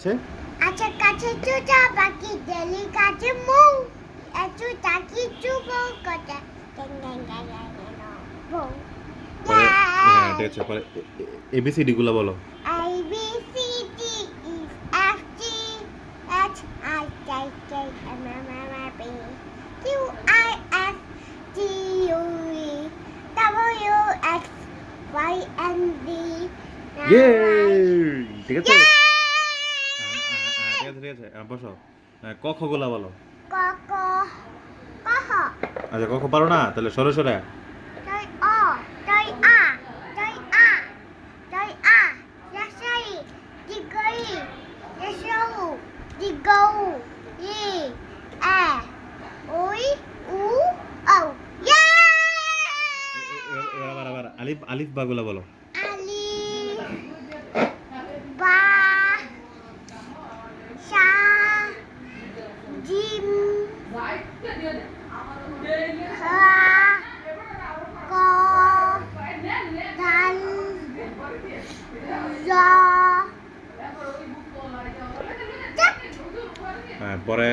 আছে আচ্ছা কাছে চুটা বাকি দেলি কাছে মু এচু তাকি চুবো কটা টেং টেং টেং টেং বো পরে হ্যাঁ ঠিক আছে পরে এবিসিডি গুলো বলো A B C D E F G H I J K L M N O P Q R S T U V W X Y and Z ইয়ে ঠিক আছে ঠিক আছে বসো ক খ গুলা বলো ক ক কহ আচ্ছা ক খ পারো না তাহলে সরে সরে Tôi o, tôi a, tôi a, tôi a, я шари, дигори, я шоу, дигоу, и, ой, у, ау, я! আবার আলিফ আলিফ বা গুলা বলো Alif, ba, sha, jim, ha, ko, dal, za, tak. পরে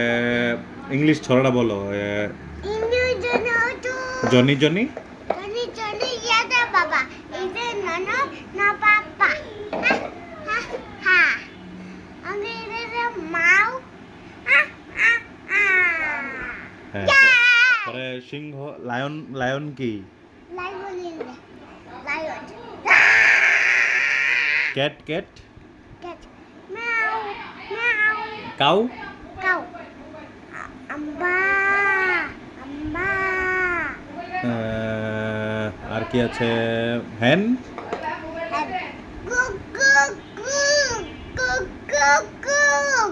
ইংলিশ ছড়াটা বলো Ini jono tu. Johnny Johnny Johnny ya ada baba. Ini nono na papa. Ha ha ha. Ini ada mau. Ha ha ha. হ্যাঁ Ya. পরে সিংহ lion lion কি Lion ini. Lion. Cat cat Cat. Meow. Meow. Cow Kau. Amba. Amba. আর কি আছে হ্যান Gug gug gug. Gug gug gug.